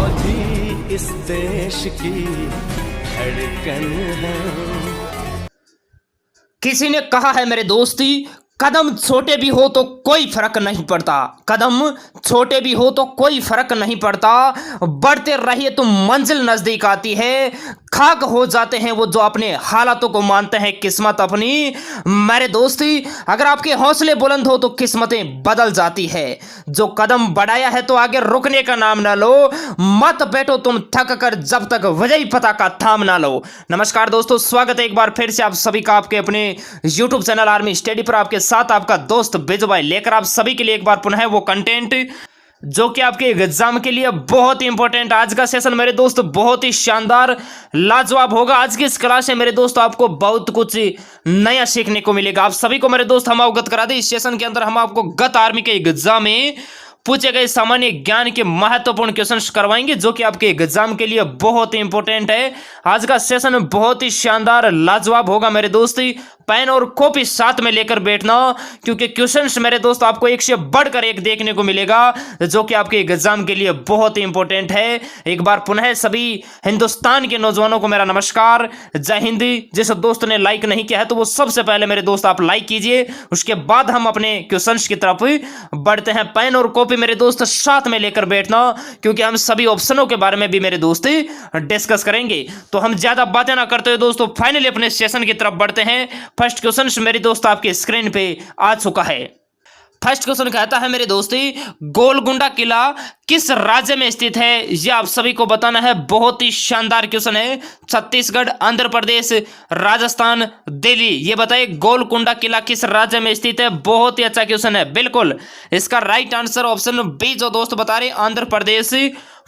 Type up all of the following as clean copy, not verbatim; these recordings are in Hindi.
फौजी इस देश की धड़कन है। किसी ने कहा है मेरे दोस्ती, कदम छोटे भी हो तो कोई फर्क नहीं पड़ता, कदम छोटे भी हो तो कोई फर्क नहीं पड़ता, बढ़ते रहिए तो मंजिल नजदीक आती है। खाक हो जाते हैं वो जो अपने हालातों को मानते हैं किस्मत अपनी। मेरे दोस्ती, अगर आपके हौसले बुलंद हो तो किस्मतें बदल जाती है। जो कदम बढ़ाया है तो आगे रुकने का नाम ना लो, मत बैठो तुम थक कर जब तक वजही पता का थाम ना लो। नमस्कार दोस्तों, स्वागत है एक बार फिर से आप सभी का आपके अपने यूट्यूब चैनल आर्मी स्टडी पर। आपके साथ आपका दोस्त बिजू भाई लेकर आप सभी के लिए एक बार पुनः वो कंटेंट जो कि आपके एग्जाम के लिए बहुत ही इंपॉर्टेंट। आज का सेशन मेरे दोस्त बहुत ही शानदार लाजवाब होगा। आज की इस क्लास में मेरे दोस्त आपको बहुत कुछ नया सीखने को मिलेगा। आप सभी को मेरे दोस्त हम अवगत करा दें, इस सेशन के अंदर हम आपको गत आर्मी के एग्जाम में पूछे गए सामान्य ज्ञान के महत्वपूर्ण क्वेश्चंस करवाएंगे जो कि आपके एग्जाम के लिए बहुत ही इंपॉर्टेंट है। आज का सेशन बहुत ही शानदार लाजवाब होगा मेरे दोस्त। पेन और कॉपी साथ में लेकर बैठना, क्योंकि क्वेश्चंस मेरे दोस्त आपको एक से बढ़कर एक देखने को मिलेगा जो कि आपके एग्जाम के लिए बहुत ही इंपॉर्टेंट है। एक बार पुनः सभी हिंदुस्तान के नौजवानों को मेरा नमस्कार, जय हिंद। जिस दोस्त ने लाइक नहीं किया है तो वो सबसे पहले मेरे दोस्त आप लाइक कीजिए, उसके बाद हम अपने क्वेश्चंस की तरफ बढ़ते हैं। पेन और कॉपी मेरे दोस्त साथ में लेकर बैठना, क्योंकि हम सभी ऑप्शनों के बारे में भी मेरे दोस्त डिस्कस करेंगे। तो हम ज्यादा बातें ना करते हुए दोस्तों फाइनली अपने सेशन की तरफ बढ़ते हैं। फर्स्ट क्वेश्चन मेरे दोस्त आपके स्क्रीन पे आ चुका है। फर्स्ट क्वेश्चन कहता है मेरे दोस्ती, गोलकुंडा किला किस राज्य में स्थित है? यह आप सभी को बताना है। बहुत ही शानदार क्वेश्चन है। छत्तीसगढ़, आंध्र प्रदेश, राजस्थान, दिल्ली, ये बताइए गोलकुंडा किला किस राज्य में स्थित है? बहुत ही अच्छा क्वेश्चन है। बिल्कुल इसका राइट आंसर ऑप्शन बी जो दोस्त बता रहे आंध्र प्रदेश,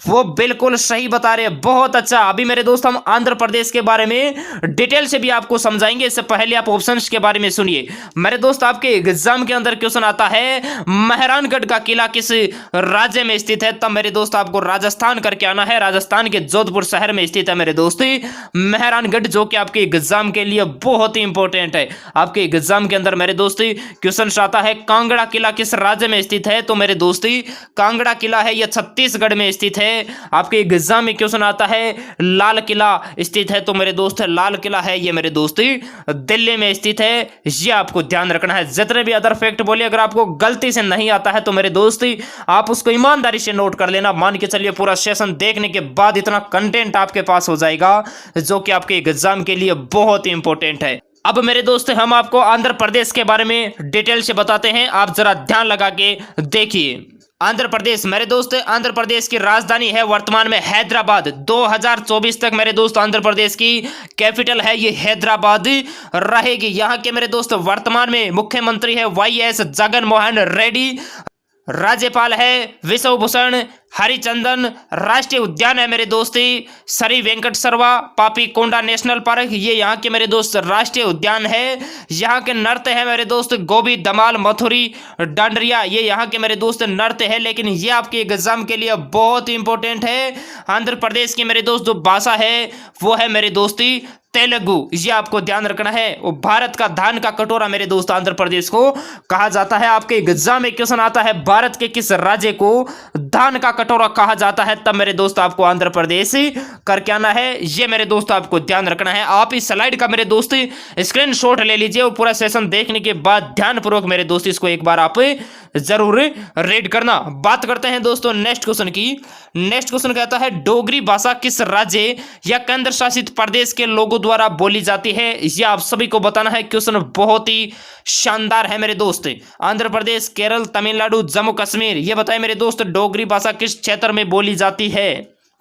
वो बिल्कुल सही बता रहे हैं। बहुत अच्छा। अभी मेरे दोस्त हम आंध्र प्रदेश के बारे में डिटेल से भी आपको समझाएंगे, इससे पहले आप ऑप्शंस के बारे में सुनिए। मेरे दोस्त आपके एग्जाम के अंदर क्वेश्चन आता है मेहरानगढ़ का किला किस राज्य में स्थित है? तब मेरे दोस्त आपको राजस्थान करके आना है। राजस्थान के जोधपुर शहर में स्थित है मेरे दोस्त मेहरानगढ़, जो कि आपके एग्जाम के लिए बहुत ही इंपॉर्टेंट है। आपके एग्जाम के अंदर मेरे दोस्त क्वेश्चन आता है कांगड़ा किला किस राज्य में स्थित है? तो मेरे दोस्त कांगड़ा किला है यह छत्तीसगढ़ में स्थित है। आपके एग्जाम में क्वेश्चन आता है लाल किला स्थित है, तो मेरे दोस्त लाल किला है ये मेरे दोस्त दिल्ली में स्थित है। ये आपको ध्यान रखना है। जितने भी अदर फैक्ट बोले अगर आपको गलती से नहीं आता है तो मेरे दोस्त आप उसको ईमानदारी से नोट कर लेना। मान के चलिए पूरा सेशन देखने के बाद इतना कंटेंट आपके पास हो जाएगा जो कि आपके एग्जाम के लिए बहुत ही इंपॉर्टेंट है। अब मेरे दोस्त हम आपको आंध्र प्रदेश के बारे में डिटेल से बताते हैं, आप जरा ध्यान लगा के देखिए। आंध्र प्रदेश मेरे दोस्त, आंध्र प्रदेश की राजधानी है वर्तमान में हैदराबाद। 2024 तक मेरे दोस्त आंध्र प्रदेश की कैपिटल है ये हैदराबाद रहेगी। यहाँ के मेरे दोस्त वर्तमान में मुख्यमंत्री है वाईएस जगन मोहन रेड्डी, राज्यपाल है विश्व भूषण हरिचंदन, राष्ट्रीय उद्यान है मेरे दोस्ती श्री वेंकट सरवा पापी कोंडा नेशनल पार्क, ये यहाँ के मेरे दोस्त राष्ट्रीय उद्यान है। यहाँ के नृत्य है मेरे दोस्त गोभी, धमाल, मथुरी, डांडरिया, ये यहाँ के मेरे दोस्त नृत्य है। लेकिन ये आपके एग्जाम के लिए बहुत ही इंपॉर्टेंट है। आंध्र प्रदेश की मेरे दोस्त जो भाषा है वो है मेरे दोस्ती तेलुगु, ये आपको ध्यान रखना है। वो भारत का धान का कटोरा मेरे दोस्त आंध्र प्रदेश को कहा जाता है। आपके एग्जाम में क्वेश्चन आता है भारत के किस राज्य को धान का कटोरा कहा जाता है? तब मेरे दोस्त आपको आंध्र प्रदेश करके आना है। ये मेरे दोस्त आपको ध्यान रखना है। आप इस स्लाइड का मेरे दोस्त स्क्रीनशॉट ले लीजिए और पूरा सेशन देखने के बाद ध्यानपूर्वक मेरे दोस्त इसको एक बार आप जरूर रीड करना। बात करते हैं दोस्तों नेक्स्ट क्वेश्चन की। नेक्स्ट क्वेश्चन कहता है डोगरी भाषा किस राज्य या केंद्र शासित प्रदेश के लोगों द्वारा बोली जाती है? ये आप सभी को बताना है। क्वेश्चन बहुत ही शानदार है मेरे दोस्त। आंध्र प्रदेश, केरल, तमिलनाडु, जम्मू कश्मीर, ये बताएं मेरे दोस्त डोगरी भाषा किस क्षेत्र में बोली जाती है?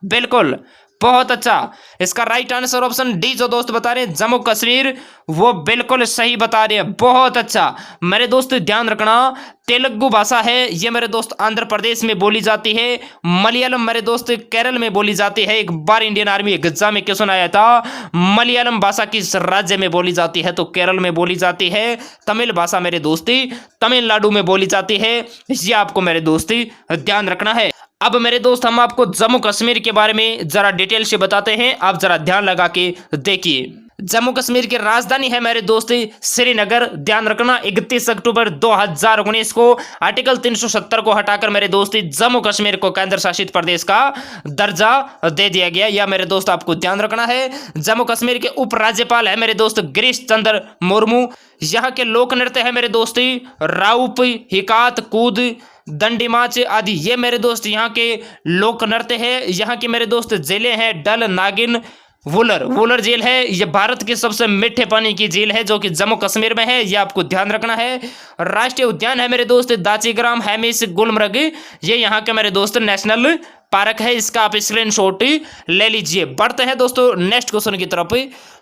बिल्कुल बहुत अच्छा। इसका राइट आंसर ऑप्शन डी जो दोस्त बता रहे हैं जम्मू कश्मीर, वो बिल्कुल सही बता रहे हैं। बहुत अच्छा मेरे दोस्त ध्यान रखना। तेलुगु भाषा है ये मेरे दोस्त आंध्र प्रदेश में बोली जाती है। मलयालम मेरे दोस्त केरल में बोली जाती है। एक बार इंडियन आर्मी एग्जाम में क्वेश्चन आया था मलयालम भाषा किस राज्य में बोली जाती है? तो केरल में बोली जाती है। तमिल भाषा मेरे दोस्ती तमिलनाडु में बोली जाती है। ये आपको मेरे दोस्ती ध्यान रखना है। अब मेरे दोस्त हम आपको जम्मू कश्मीर के बारे में जरा डिटेल से बताते हैं, आप जरा ध्यान लगा के देखिए। जम्मू कश्मीर की राजधानी है मेरे दोस्त श्रीनगर। ध्यान रखना 31 अक्टूबर 2019 को आर्टिकल 370 को हटाकर मेरे दोस्त जम्मू कश्मीर को केंद्र शासित प्रदेश का दर्जा दे दिया गया। यह मेरे दोस्त आपको ध्यान रखना है। जम्मू कश्मीर के उपराज्यपाल है मेरे दोस्त गिरीश चंद्र मुर्मू। यहाँ के लोक नृत्य है मेरे दोस्त राउप, हिकात, कूद, दंडी माच आदि। ये मेरे दोस्त यहाँ के लोक नृत्य है। यहाँ की मेरे दोस्त जेलें हैं डल, नागिन, वुलर जेल है। यह भारत की सबसे मीठे पानी की झील है जो कि जम्मू कश्मीर में है। यह आपको ध्यान रखना है। राष्ट्रीय उद्यान है मेरे दोस्त दाचीग्राम, हेमिस, गुलमर्ग। ये यहाँ के मेरे दोस्त नेशनल पार्क है। इसका आप स्क्रीनशॉट ले लीजिए। बढ़ते हैं दोस्तों नेक्स्ट क्वेश्चन की तरफ।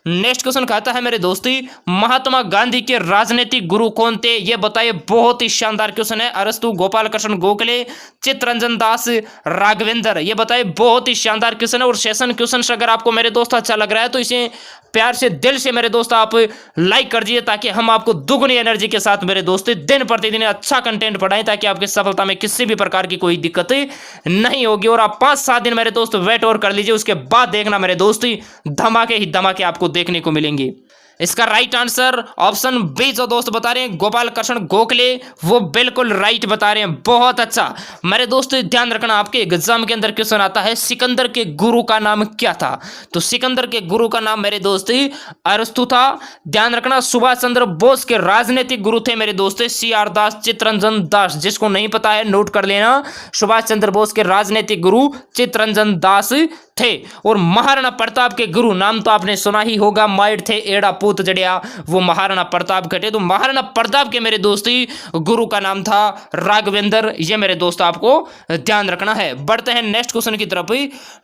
नेक्स्ट क्वेश्चन कहता है मेरे दोस्ती महात्मा गांधी के राजनीतिक गुरु कौन थे? ये बताइए। बहुत ही शानदार क्वेश्चन है। अरस्तु, गोपाल कृष्ण गोखले, चित्तरंजन दास, राघवेंद्र। ये बताइए। बहुत ही शानदार क्वेश्चन है। और सेशन क्वेश्चन अगर आपको मेरे दोस्त अच्छा लग रहा है तो इसे प्यार से दिल से मेरे दोस्त आप लाइक कर दीजिए ताकि हम आपको दुगनी एनर्जी के साथ मेरे दोस्त दिन प्रतिदिन अच्छा कंटेंट पढ़ाएं ताकि आपकी सफलता में किसी भी प्रकार की कोई दिक्कत नहीं होगी। और आप 5-7 दिन मेरे दोस्त वेट और कर लीजिए। उसके बाद देखना मेरे दोस्त धमाके ही धमाके आपको देखने को मिलेंगे। इसका राइट आंसर ऑप्शन बी जो दोस्त बता रहे हैं गोपाल कृष्ण गोखले, वो बिल्कुल राइट बता रहे हैं। बहुत अच्छा मेरे दोस्त ध्यान रखना। आपके एग्जाम के अंदर क्वेश्चन आता है सिकंदर के गुरु का नाम क्या था? तो सिकंदर के गुरु का नाम मेरे दोस्त अरस्तु था। ध्यान रखना। सुभाष चंद्र बोस के राजनीतिक गुरु थे मेरे दोस्त CR दास, चित्तरंजन दास। जिसको नहीं पता है नोट कर लेना। सुभाष चंद्र बोस के राजनीतिक गुरु चित्तरंजन दास थे। और महाराणा प्रताप के गुरु नाम तो आपने सुना ही होगा, माइट थे एड़ा पूत जड़िया, वो महाराणा प्रताप घटे। तो महाराणा प्रताप के मेरे दोस्ती गुरु का नाम था राघवेंद्र। ये मेरे दोस्त आपको ध्यान रखना है। बढ़ते हैं नेक्स्ट क्वेश्चन की तरफ।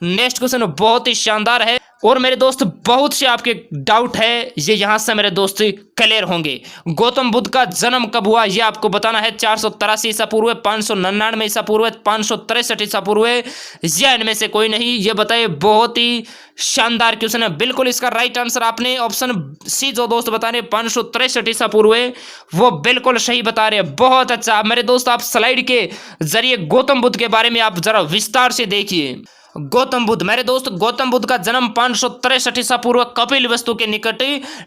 नेक्स्ट क्वेश्चन बहुत ही शानदार है और मेरे दोस्त बहुत से आपके डाउट है ये यहां से मेरे दोस्त क्लियर होंगे। गौतम बुद्ध का जन्म कब हुआ ये आपको बताना है। 483 ईसा पूर्व, 599 ईसा पूर्व, 563 ईसा पूर्व, या इनमें से कोई नहीं? ये बताइए। बहुत ही शानदार क्वेश्चन है। बिल्कुल इसका राइट आंसर आपने ऑप्शन सी जो दोस्त बता रहे 563 ईसा पूर्व, वो बिल्कुल सही बता रहे हैं। बहुत अच्छा मेरे दोस्त। आप स्लाइड के जरिए गौतम बुद्ध के बारे में आप जरा विस्तार से देखिए। गौतम बुद्ध मेरे दोस्त गौतम बुद्ध का जन्म 563 ईसा पूर्व कपिल वस्तु के निकट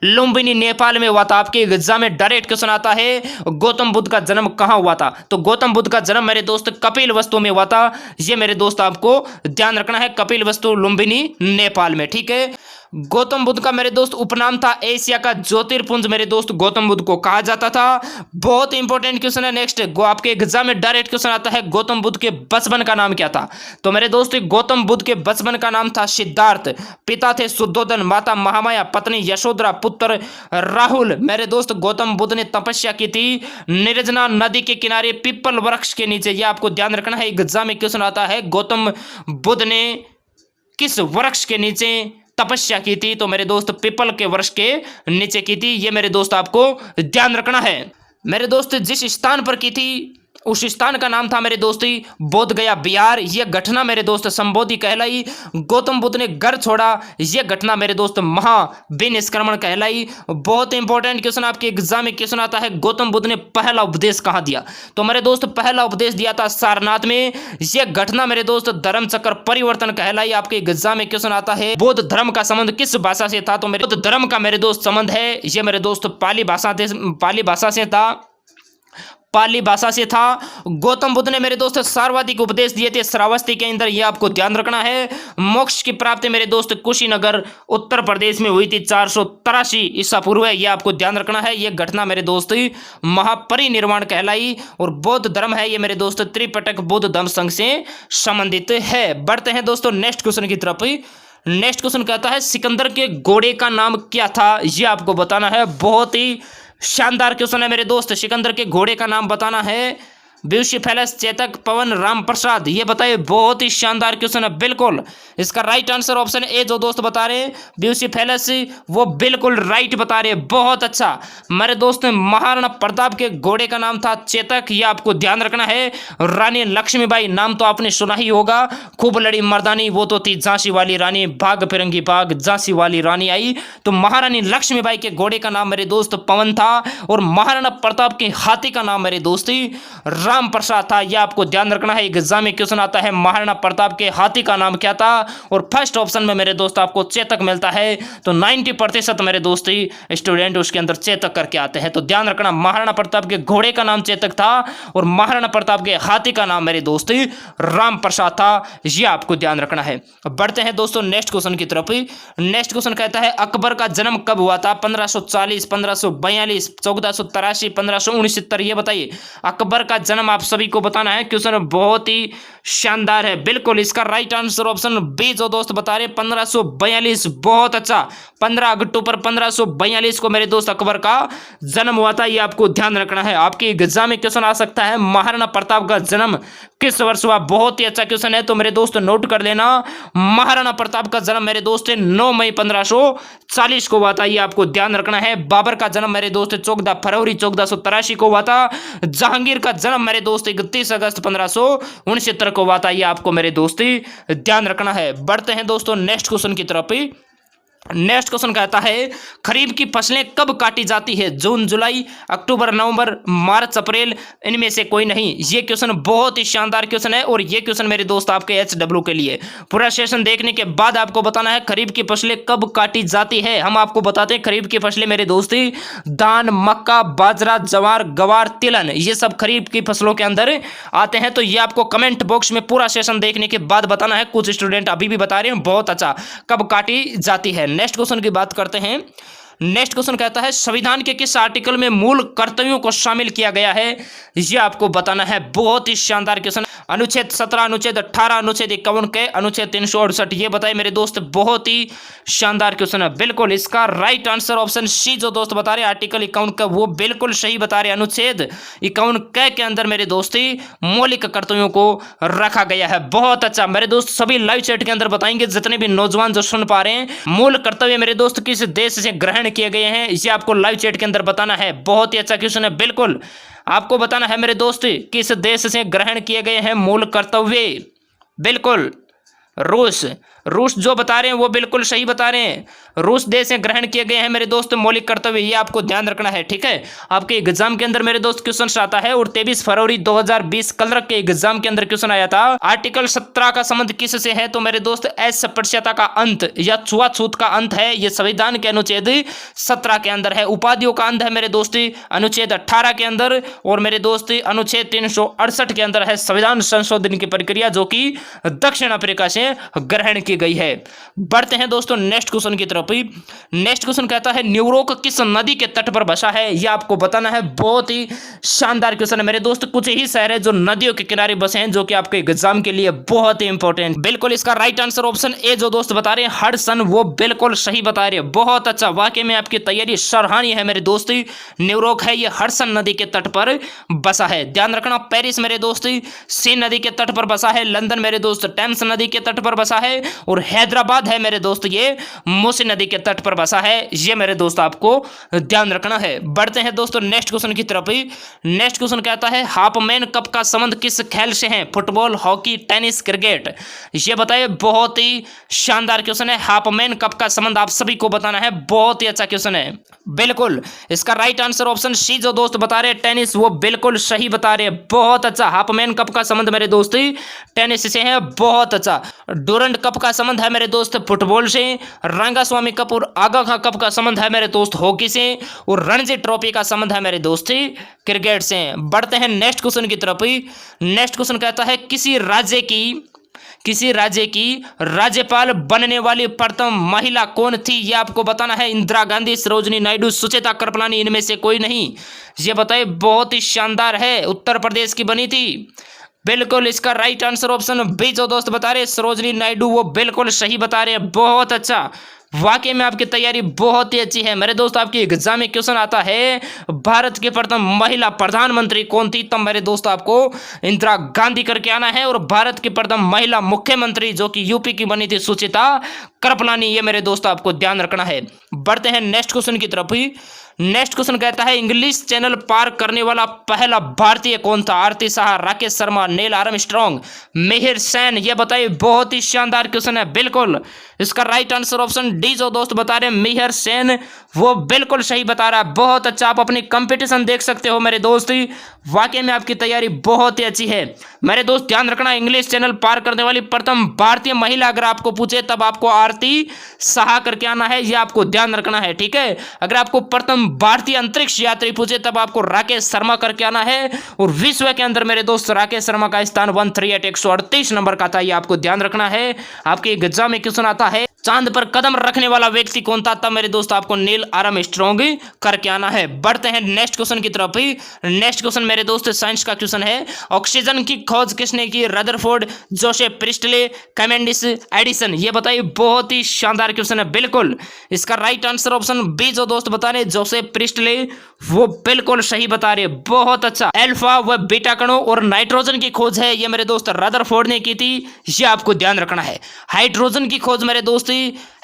लुम्बिनी नेपाल में हुआ था। आपके एग्जाम में डायरेक्ट क्वेश्चन आता है गौतम बुद्ध का जन्म कहाँ हुआ था? तो गौतम बुद्ध का जन्म मेरे दोस्त कपिल वस्तु में हुआ था। ये मेरे दोस्त आपको ध्यान रखना है। कपिल वस्तु लुम्बिनी नेपाल में। ठीक है। गौतम बुद्ध का मेरे दोस्त उपनाम था एशिया का ज्योतिर्पुंज। मेरे दोस्त गौतम बुद्ध को कहा जाता था। बहुत इंपॉर्टेंट क्वेश्चन है। नेक्स्ट आपके एग्जाम में डायरेक्ट क्वेश्चन आता है गौतम बुद्ध के बचपन का नाम क्या था? तो मेरे दोस्त गौतम बुद्ध के बचपन का नाम था सिद्धार्थ। पिता थे शुद्धोधन, माता महामाया, पत्नी यशोधरा, पुत्र राहुल। मेरे दोस्त गौतम बुद्ध ने तपस्या की थी निर्जना नदी के किनारे पीपल वृक्ष के नीचे। यह आपको ध्यान रखना है। एग्जाम में क्वेश्चन आता है गौतम बुद्ध ने किस वृक्ष के नीचे तपस्या की थी? तो मेरे दोस्त पीपल के वृक्ष के नीचे की थी। ये मेरे दोस्त आपको ध्यान रखना है। मेरे दोस्त जिस स्थान पर की थी उस स्थान का नाम था मेरे दोस्ती बोध गया बिहार। यह घटना मेरे दोस्त संबोधि कहलाई। गौतम बुद्ध ने घर छोड़ा, यह घटना मेरे दोस्त महाविनिष्क्रमण कहलाई। बहुत इंपॉर्टेंट क्वेश्चन आपके एग्जाम में क्वेश्चन आता है गौतम बुद्ध ने पहला उपदेश कहाँ दिया? तो मेरे दोस्त पहला उपदेश दिया था सारनाथ में। यह घटना मेरे दोस्त धर्म चक्र परिवर्तन कहलाई। आपके एग्जाम में क्वेश्चन आता है बौद्ध धर्म का संबंध किस भाषा से था? तो मेरे बौद्ध धर्म का मेरे दोस्त संबंध है यह मेरे दोस्त पाली भाषा से था। पाली भाषा से था। गौतम बुद्ध ने मेरे दोस्त सर्वाधिक उपदेश दिए थे श्रावस्ती के अंदर। यह आपको ध्यान रखना है। मोक्ष की प्राप्ति मेरे दोस्त कुशीनगर उत्तर प्रदेश में हुई थी 483 ईसा पूर्व। यह आपको ध्यान रखना है। यह घटना मेरे दोस्त महापरिनिर्वाण कहलाई। और बौद्ध धर्म है ये मेरे दोस्त त्रिपिटक बौद्ध धर्म संघ से संबंधित है। बढ़ते हैं दोस्तों नेक्स्ट क्वेश्चन की तरफ। नेक्स्ट क्वेश्चन कहता है सिकंदर के घोड़े का नाम क्या था? यह आपको बताना है। बहुत ही शानदार क्वेश्चन है मेरे दोस्त। सिकंदर के घोड़े का नाम बताना है। ब्यूसीफेलस, चेतक, पवन, राम प्रसाद। ये बताइए। बहुत ही शानदार क्वेश्चन है। बिल्कुल इसका राइट आंसर ऑप्शन ए जो दोस्त बता रहे हैं ब्यूसीफेलस, वो बिल्कुल राइट बता रहे हैं। बहुत अच्छा मेरे दोस्त। महाराणा प्रताप के घोड़े का नाम था चेतक। ये आपको ध्यान रखना है। रानी लक्ष्मीबाई नाम तो आपने सुना ही होगा। खूब लड़ी मर्दानी, वो तो थी झांसी वाली रानी। भाग फिरंगी भाग झांसी वाली रानी आई। तो महारानी लक्ष्मीबाई के घोड़े का नाम मेरे दोस्त पवन था। और महाराणा प्रताप के हाथी का नाम मेरे दोस्त राम प्रसाद था, यह आपको ध्यान रखना है। एग्जाम में क्वेश्चन आता है महाराणा प्रताप के हाथी का नाम क्या था, और फर्स्ट ऑप्शन में मेरे दोस्त आपको चेतक मिलता है। तो 90% मेरे दोस्त स्टूडेंट उसके अंदर चेतक करके आते हैं। तो ध्यान रखना, महाराणा प्रताप के घोड़े का नाम चेतक था और महाराणा प्रताप के हाथी का नाम मेरे दोस्त राम प्रसाद था, यह आपको ध्यान रखना है। बढ़ते हैं दोस्तों नेक्स्ट क्वेश्चन की तरफ। नेक्स्ट क्वेश्चन कहता है अकबर का जन्म कब हुआ था, 1540, 1542, 1483, 1569, ये बताइए। अकबर का जन्म आप सभी को बताना है। क्वेश्चन बहुत ही शानदार है। बिल्कुल इसका राइट आंसर ऑप्शन बी जो दोस्त बता रहे 1542, बहुत अच्छा। 15 अक्टूबर 1542 को मेरे दोस्त अकबर का जन्म हुआ था, ये आपको ध्यान रखना है। आपके एग्जाम में क्वेश्चन आ सकता है महाराणा प्रताप का जन्म किस वर्ष हुआ, बहुत ही अच्छा क्वेश्चन है। तो मेरे दोस्त नोट कर लेना, महाराणा प्रताप का जन्म मेरे दोस्त 9 मई 1540 को हुआ था, ये आपको ध्यान रखना है। बाबर का जन्म मेरे दोस्त 14 फरवरी 1483 को हुआ था। जहांगीर का जन्म मेरे दोस्त 31 अगस्त 1569 को हुआ था, ये आपको मेरे दोस्त ध्यान रखना है। बढ़ते हैं दोस्तों नेक्स्ट क्वेश्चन की तरफ। नेक्स्ट क्वेश्चन कहता है खरीफ की फसलें कब काटी जाती है, जून, जुलाई, अक्टूबर, नवंबर, मार्च, अप्रैल, इनमें से कोई नहीं। ये क्वेश्चन बहुत ही शानदार क्वेश्चन है और ये क्वेश्चन मेरे दोस्त आपके HW के लिए। पूरा सेशन देखने के बाद आपको बताना है खरीफ की फसलें कब काटी जाती है। हम आपको बताते हैं खरीफ की फसलें मेरे दोस्त धान, मक्का, बाजरा, ज्वार, गवार, तिलहन, ये सब खरीफ की फसलों के अंदर आते हैं। तो ये आपको कमेंट बॉक्स में पूरा सेशन देखने के बाद बताना है। कुछ स्टूडेंट अभी भी बता रहे हैं बहुत अच्छा, कब काटी जाती है। नेक्स्ट क्वेश्चन की बात करते हैं। नेक्स्ट क्वेश्चन कहता है संविधान के किस आर्टिकल में मूल कर्तव्यों को शामिल किया गया है, यह आपको बताना है। बहुत ही शानदार क्वेश्चन। अनुच्छेद 17, अनुच्छेद 18, अनुच्छेद 51 के, अनुच्छेद 368, ये बताइए मेरे दोस्त। बहुत ही शानदार क्वेश्चन है। बिल्कुल इसका राइट आंसर ऑप्शन सी जो दोस्त बता रहे आर्टिकल 51 का, वो बिल्कुल सही बता रहे। अनुच्छेद 51 के अंदर मेरे दोस्त मौलिक कर्तव्यों को रखा गया है। बहुत अच्छा मेरे दोस्त, सभी लाइव चैट के अंदर बताएंगे जितने भी नौजवान जो सुन पा रहे हैं। मूल कर्तव्य मेरे दोस्त किस देश से ग्रहण किए गए हैं, इसे आपको लाइव चैट के अंदर बताना है। बहुत ही अच्छा क्वेश्चन है। बिल्कुल आपको बताना है मेरे दोस्त किस देश से ग्रहण किए गए हैं मूल कर्तव्य। बिल्कुल रूस जो बता रहे हैं वो बिल्कुल सही बता रहे हैं। रूस देश से ग्रहण किए गए हैं मेरे दोस्त मौलिक कर्तव्य, ये आपको ध्यान रखना है। ठीक है, आपके एग्जाम के अंदर मेरे दोस्त क्वेश्चन आता है। और 23 फरवरी 2020 कल के एग्जाम के अंदर क्वेश्चन आया था आर्टिकल 17 का संबंध किस से है, तो मेरे दोस्त अस्पृश्यता का अंत या छुआछूत का अंत है। ये संविधान के अनुच्छेद 17 के अंदर है। उपाधियों का अंत है मेरे दोस्त अनुच्छेद 18 के अंदर, और मेरे दोस्त अनुच्छेद 368 के अंदर है संविधान संशोधन की प्रक्रिया जो कि दक्षिण अफ्रीका से ग्रहण की गई है। बढ़ते हैं दोस्तों नेक्स्ट क्वेश्चन की तरफ। नेक्स्ट क्वेश्चन कहता है न्यूयॉर्क किस नदी के तट पर बसा है, यह आपको बताना है। बहुत ही शानदार क्वेश्चन है मेरे दोस्त। कुछ ही शहर है जो नदियों के किनारे बसे हैं, जो कि आपके एग्जाम के लिए बहुत ही इंपॉर्टेंट। बिल्कुल इसका राइट आंसर ऑप्शन ए जो दोस्त बता रहे हैं हडसन, वो बिल्कुल सही बता रहे हैं। बहुत अच्छा, वाकई में आपकी तैयारी सराहनीय है मेरे दोस्त। न्यूयॉर्क है ये हडसन नदी के तट पर बसा है। ध्यान रखना, पेरिस मेरे दोस्त सीन नदी के तट पर बसा है। लंदन मेरे दोस्त टेम्स नदी के तट पर बसा है। और हैदराबाद है मेरे दोस्त ये मूसी नदी के तट पर बसा है। ये मेरे दोस्त आपको ध्यान रखना है। बढ़ते हैं दोस्तों नेक्स्ट क्वेश्चन की तरफ। नेक्स्ट क्वेश्चन कहता है हाफमैन कप का संबंध किस खेल से है, फुटबॉल, हॉकी, टेनिस, क्रिकेट, ये बताइए। बहुत ही शानदार क्वेश्चन है। हाफमैन कप का संबंध आप सभी को बताना है। बहुत ही अच्छा क्वेश्चन है। बिल्कुल इसका राइट आंसर ऑप्शन सी जो दोस्त बता रहे हैं टेनिस, वो बिल्कुल सही बता रहे हैं। बहुत अच्छा, हाफमैन कप का संबंध मेरे दोस्त टेनिस से है। बहुत अच्छा, डूरंड कप का संबंध है मेरे दोस्त फुटबॉल से। रंगास्वामी कप और आगा खां कप का संबंध है मेरे दोस्त हॉकी से। और रणजी ट्रॉफी का संबंध है मेरे दोस्त क्रिकेट से। बढ़ते हैं नेक्स्ट क्वेश्चन की तरफ। नेक्स्ट क्वेश्चन कहता है किसी राज्य की राज्यपाल बनने वाली प्रथम महिला कौन थी, यह आपको बताना है। इंदिरा गांधी, सरोजिनी नायडू, सुचेता कृपलानी, इनमें से कोई नहीं, ये बताइए। बहुत ही शानदार है, उत्तर प्रदेश की बनी थी। बिल्कुल इसका राइट आंसर ऑप्शन बी जो दोस्त बता रहे सरोजिनी नायडू, वो बिल्कुल सही बता रहे हैं। बहुत अच्छा, वाकई में आपकी तैयारी बहुत ही अच्छी है मेरे दोस्त। आपके एग्जाम में क्वेश्चन आता है भारत की प्रथम महिला प्रधानमंत्री कौन थी, तब मेरे दोस्त आपको इंदिरा गांधी करके आना है। और भारत की प्रथम महिला मुख्यमंत्री जो कि यूपी की बनी थी सुचेता कृपलानी, ये मेरे दोस्त आपको ध्यान रखना है। बढ़ते हैं नेक्स्ट क्वेश्चन की तरफ। नेक्स्ट क्वेश्चन कहता है इंग्लिश चैनल पार करने वाला पहला भारतीय कौन था, आरती शाह, राकेश शर्मा, नील आर्मस्ट्रांग, मिहिर सेन, ये बताइए। बहुत ही शानदार क्वेश्चन है। बिल्कुल इसका राइट आंसर ऑप्शन डी जो दोस्त बता रहे हैं मिहिर सेन, वो बिल्कुल सही बता रहा है। बहुत अच्छा, आप अपनी कंपटीशन देख सकते हो मेरे दोस्त, वाकई में आपकी तैयारी बहुत ही अच्छी है मेरे दोस्त। ध्यान रखना, इंग्लिश चैनल पार करने वाली प्रथम भारतीय महिला अगर आपको पूछे तब आपको आरती साहा करके आना है, यह आपको ध्यान रखना है, ठीक है। अगर आपको प्रथम भारतीय अंतरिक्ष यात्री पूछे तब आपको राकेश शर्मा करके आना है। और विश्व के अंदर मेरे दोस्त राकेश शर्मा का स्थान 138 138 नंबर का था, यह आपको ध्यान रखना है। आपके एग्जाम में क्वेश्चन आता है चांद पर कदम रखने वाला व्यक्ति कौन था, तब मेरे दोस्त आपको नील आर्मस्ट्रांग करके आना है। बढ़ते हैं नेक्स्ट क्वेश्चन की तरफ ही। नेक्स्ट क्वेश्चन मेरे दोस्त साइंस का क्वेश्चन है, ऑक्सीजन की खोज किसने की, Rutherford, Joseph Presley, Cavendish, Edison. ये बताइए, बहुत ही शानदार क्वेश्चन है। बिल्कुल इसका राइट आंसर ऑप्शन बी जो दोस्त बता रहे जोसेफ प्रिस्टले, वो बिल्कुल सही बता रहे, बहुत अच्छा। अल्फा व बीटा कणों और नाइट्रोजन की खोज है ये मेरे दोस्त रदरफोर्ड ने की थी, ये आपको ध्यान रखना है। हाइड्रोजन की खोज मेरे दोस्त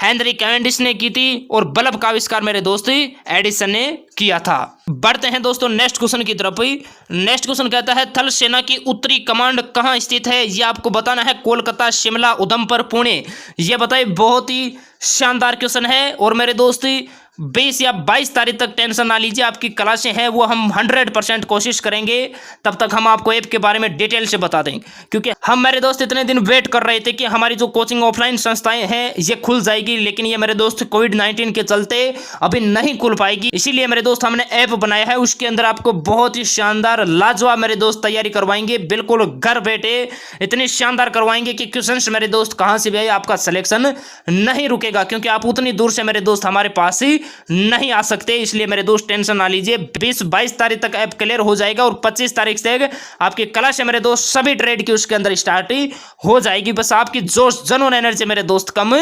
हेनरी कैवेंडिश ने की थी और बल्ब का आविष्कार मेरे दोस्त एडिसन ने किया था। बढ़ते हैं दोस्तों नेक्स्ट क्वेश्चन की तरफ ही। नेक्स्ट क्वेश्चन कहता है थल सेना की उत्तरी कमांड कहां स्थित है, यह आपको बताना है। कोलकाता, शिमला, उधमपुर, पुणे। यह बताइए, बहुत ही शानदार क्वेश्चन है। और मेरे दोस्त 20 या 22 तारीख तक टेंशन ना लीजिए, आपकी क्लासें हैं वो हम 100% कोशिश करेंगे, तब तक हम आपको ऐप के बारे में डिटेल से बता देंगे। क्योंकि हम मेरे दोस्त इतने दिन वेट कर रहे थे कि हमारी जो कोचिंग ऑफलाइन संस्थाएं हैं ये खुल जाएगी, लेकिन ये मेरे दोस्त कोविड-19 के चलते अभी नहीं खुल पाएगी। इसीलिए मेरे दोस्त हमने ऐप बनाया है, उसके अंदर आपको बहुत ही शानदार लाजवाब मेरे दोस्त तैयारी करवाएंगे, बिल्कुल घर बैठे इतनी शानदार करवाएंगे कि क्वेश्चंस मेरे दोस्त कहां से भी आए आपका सिलेक्शन नहीं रुकेगा, क्योंकि आप उतनी दूर से मेरे दोस्त हमारे पास ही नहीं आ सकते। इसलिए मेरे दोस्त टेंशन ना लीजिए, 20-22 तारीख तक ऐप क्लियर हो जाएगा और 25 तारीख से आपकी क्लास है मेरे दोस्त सभी ट्रेड की उसके अंदर स्टार्ट हो जाएगी। बस आपकी जोश जनून एनर्जी मेरे दोस्त कम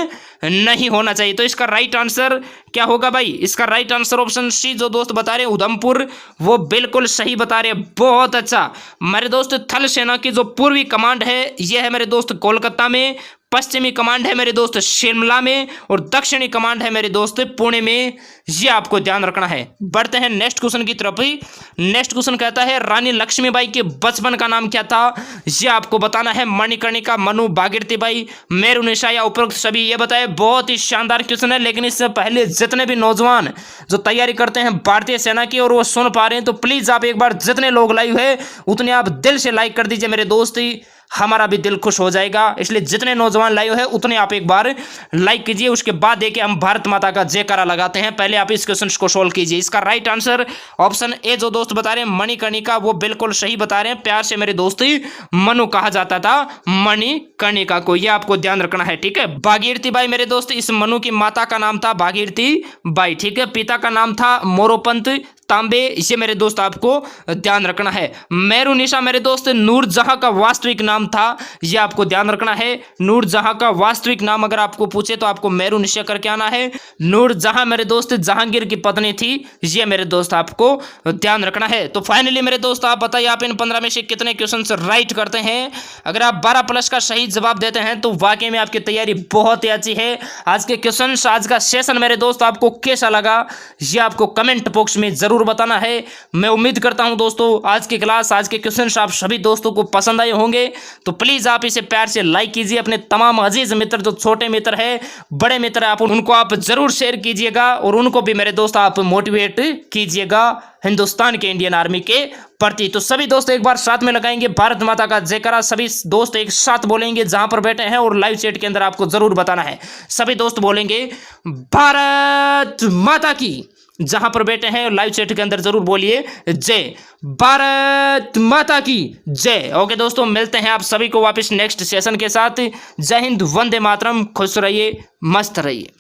नहीं होना चाहिए। तो इसका राइट आंसर क्या होगा भाई, इसका राइट आंसर ऑप्शन सी जो दोस्त बता रहे उधमपुर, वो बिल्कुल सही बता रहे, बहुत अच्छा। मेरे दोस्त थल सेना की जो पूर्वी कमांड है यह है मेरे दोस्त कोलकाता में, पश्चिमी कमांड है मेरे दोस्त शिमला में और दक्षिणी कमांड है मेरे दोस्त पुणे में, ये आपको ध्यान रखना है। बढ़ते हैं नेक्स्ट क्वेश्चन की तरफ ही। नेक्स्ट क्वेश्चन कहता है रानी लक्ष्मीबाई के बचपन का नाम क्या था, ये आपको बताना है। मणिकर्णिका, मनु, भागीरथीबाई, मेरुनिशा या उपरोक्त सभी, ये बताए। बहुत ही शानदार क्वेश्चन है, लेकिन इससे पहले जितने भी नौजवान जो तैयारी करते हैं भारतीय सेना की और वो सुन पा रहे हैं, तो प्लीज आप एक बार जितने लोग लाइव है उतने आप दिल से लाइक कर दीजिए मेरे दोस्त, हमारा भी दिल खुश हो जाएगा। इसलिए जितने नौजवान लाइव है उतने आप एक बार लाइक कीजिए, उसके बाद देखिए हम भारत माता का जयकारा लगाते हैं। पहले आप इस क्वेश्चन को सोल्व कीजिए। इसका राइट आंसर ऑप्शन ए जो दोस्त बता रहे हैं मणिकर्णिका, वो बिल्कुल सही बता रहे हैं। प्यार से मेरे दोस्त मनु कहा जाता था मणिकर्णिका को, यह आपको ध्यान रखना है, ठीक है। भागीरथी बाई मेरे दोस्त, इस मनु की माता का नाम था भागीरथी बाई, ठीक है। पिता का नाम था मोरोपंत तांबे, इसे मेरे दोस्त आपको ध्यान रखना है। मेरुनिशा मेरे दोस्त नूरजहां का वास्तविक नाम था, यह आपको ध्यान रखना है। नूरजहां का वास्तविक नाम अगर आपको पूछे तो आपको मेरुनिशा करके आना है। नूरजहां मेरे दोस्त जहांगीर की पत्नी थी, यह मेरे दोस्त आपको ध्यान रखना है। तो फाइनली मेरे दोस्त आप बताइए आप इन 15 में से कितने क्वेश्चन राइट करते हैं। अगर आप 12+ का सही जवाब देते हैं तो वाकई में आपकी तैयारी बहुत ही अच्छी है। आज के क्वेश्चन, आज का सेशन मेरे दोस्त आपको कैसा लगा यह आपको कमेंट बॉक्स में जरूर बताना है। मैं उम्मीद करता हूं दोस्तों आज की क्लास, आज के क्वेश्चंस आप सभी दोस्तों को पसंद आए होंगे। तो प्लीज आप इसे प्यार से लाइक कीजिए। अपने तमाम अजीज मित्र, जो छोटे मित्र है, बड़े मित्र है, आप उनको आप जरूर शेयर कीजिएगा और उनको भी मेरे दोस्त आप मोटिवेट कीजिएगा हिंदुस्तान के इंडियन आर्मी के प्रति। तो सभी दोस्त एक बार साथ में लगाएंगे भारत माता का जयकारा, सभी दोस्त एक साथ बोलेंगे जहां पर बैठे हैं और लाइव चैट के अंदर आपको जरूर बताना है। सभी दोस्त बोलेंगे भारत माता की, जहां पर बैठे हैं लाइव चैट के अंदर जरूर बोलिए जय भारत माता की जय। ओके दोस्तों, मिलते हैं आप सभी को वापस नेक्स्ट सेशन के साथ। जय हिंद, वंदे मातरम, खुश रहिए, मस्त रहिए।